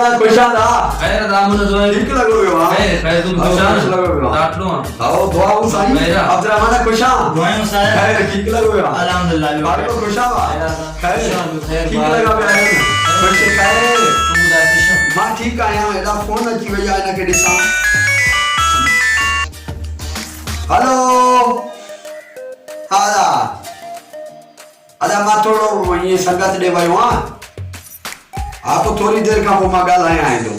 मैं खुशादा खैर राम ने दुआ ठीक लगोगे वाह खैर तुम खुशाल लगोगे वाह डांट लो आओ दुआ हूं सही अब्दुर्रहमान खुशा दुआएं साहब खैर ठीक लगोगे वाह अल्हम्दुलिल्लाह बात को खुशा वाह खैर ठीक बात। लगा बे खुश खैर तुम दा खुश मां ठीक आया एदा फोन अची वई आहे न के ॾिसां हेलो हादा अदा मां थोड़ो ये संगत दे वयो हां आप थोड़ी देर का वो मां ॻाल्हायां आहियां जो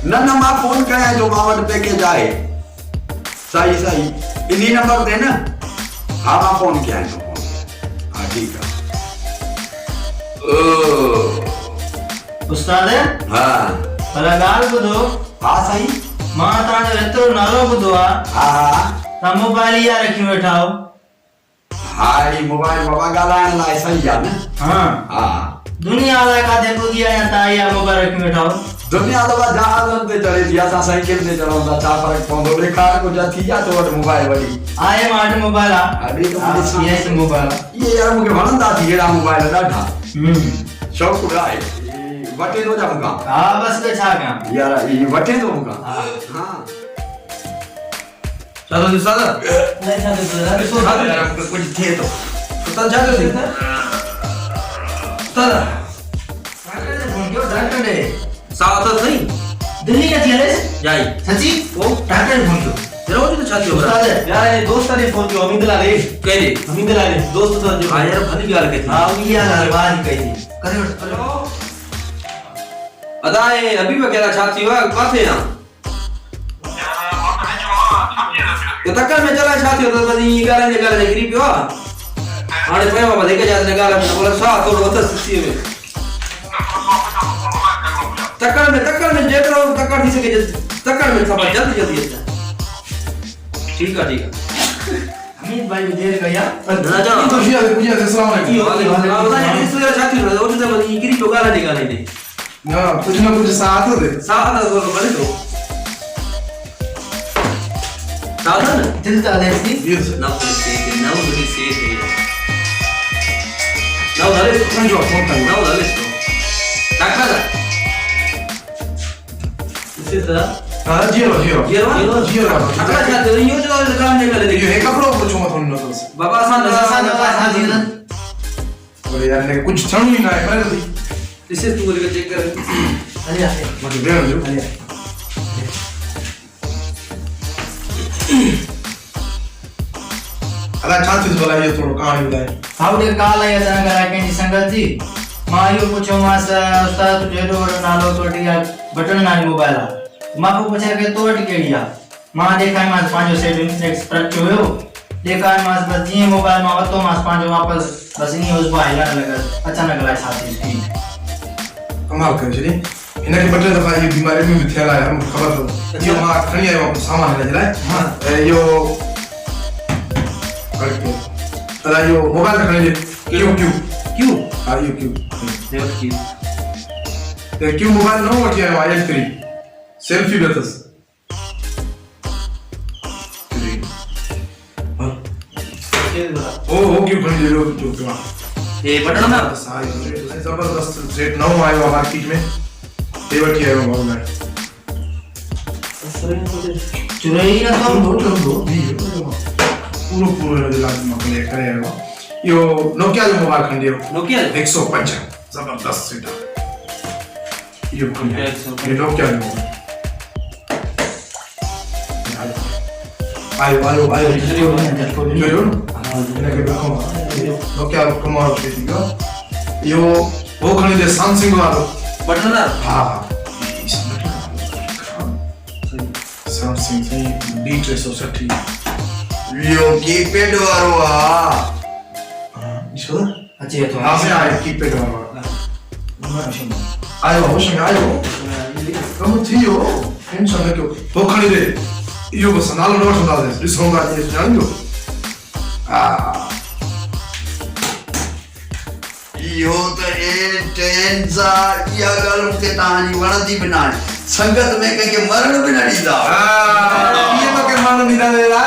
न मां फोन कयां जो मां वटि पैकेज आहे सही सही इन्ही नंबर ते न हाँ मां फोन कयां जो हाँ ठीक है उस्ताद हाँ भला ॻाल्हि ॿुधो हाँ सही मां तव्हांजो एतिरो नालो ॿुधो आहे हाँ हाँ तव्हां मोबाइल इहा रखी वेठा हो हाँ ये मोबाइल बाबा ॻाल्हाइण लाइ सही आहे न हाँ हाँ दुनिया वाला काथे पुगी आया तव्हां इहा मोबाइल रखी वेठा हो दुनिया तो जहाज़नि ते चढ़े थी असां साइकिल ते चढ़ूं था छा फ़र्क़ु पवंदो ॾेखार कुझु थी जा तो वटि मोबाइल वठी आहे मां वटि मोबाइल आहे अॾे तो ॾिसां इहा ई मोबाइल ये यार मूंखे वणंदा थी अहिड़ा मोबाइल ॾाढा आहे शौक़ु आहे वठे थो छा मूंखां हा बस त छा कयां यार ये वठे थो मूंखां हा हाँ चलो उस्ताद नहीं छा ॾिसो ॾिसो छा थियो यार कुझु थिए थो उस्ताद छा थियो उस्ताद फोन कयो डॉक्टर ने साथ सही दिल्ली का थियलेस जाई सची वो डॉक्टर ने फोन कयो तेरा वो तो छा थियो उस्ताद यार ये दोस्त ने फोन कयो अमित लाले कह दे अमित लाले दोस्त तो जो हां यार भली गाल कही हां वो ये गाल बात कही थी करे हेलो अदाए अभी वगैरह छा थियो है काथे है तो तक में चला छा थियो तो बदी गाल ने गिरी पियो हाणे पयो बाबा देखे जा ने गाल में बोला सा थोड़ो वत सिसी में तक्कर में जेतरो तक्कर थी सके तक्कर में सब जल्दी जल्दी ठीक है अमित भाई देर गया ना जा तो जी अस्सलाम वालेकुम वाले इस तरह छा थियो वो तो बदी गिरी तो गाल निकाले दे ना कुछ साथ दे साथ तो भले तो साधन दिल का लेसी यस ना उसे से ना उधर समझो फोन कर ना उधर डॉक्टर इसी तरह हां जी अगला चाहते हो यो जो काम नहीं करे देखिए ये कपड़ो पूछो मत उन लोगों से बाबा सान और यार ने कुछ छण ही ना है पर इसे तू बोल के चेक कर अरे मत दे जो अरे अला चांसेस वाला ये थोड़ा कहानी बताए हाउ दे काल आया संग राकें संगत जी मां यो पूछो मास उस्ताद तुझे जो नालो तोटी बटन ना मोबाइल मां को पूछा के तो वट केड़ी आ मां देखा मास पांचो सेट एक्सपर्ट जो हो देखा मास बस जी मोबाइल मां वतो मास पांचो वापस बस नी उस भाई लगा अचानक ला साथी स्क्रीन कमाल कर छड़ी इनके बटन दफा ये बीमारी में भी थेला है हमको खबर तो ये मां खणी आयो वापस सामान ले जाए हां यो करके तरा यो मोबाइल खणी ले क्यों हां यो क्यों देव की ते क्यों मोबाइल नो वठी आयो H3 सेल्फी बेतस ओ क्यों खणी ले लो जो ये बटन ना साई जबरदस्त रेट नौ आयो मार्केट में ते वठी आयो मोबाइल चुराई ना तो पूरो लाज़िम मकले करे आयो यो नोकिया जो मोबाइल खंडियो नोकिया 105 जबरदस्त सेट यो खंडियो ये नोकिया जो मोबाइल आयो जो इनके देखो नोकिया कमाल के दियो यो वो खणी दे सैमसंग वालो बटन ना हां सैमसंग D360 यो कीपैड वालो आ इसो अच्छे तो हां से आए कीपैड वालो आयो होश में आयो कम थियो टेंशन न क्यों तो खणी दे यो बस नालो नोट सुना दे ॾिसोगा ये जानियो आ यो तो ए टेंसा या गल मुके तानी वणदी बिना संगत में के मरण बिना ॾींदा ये तो के मानो नींदा देला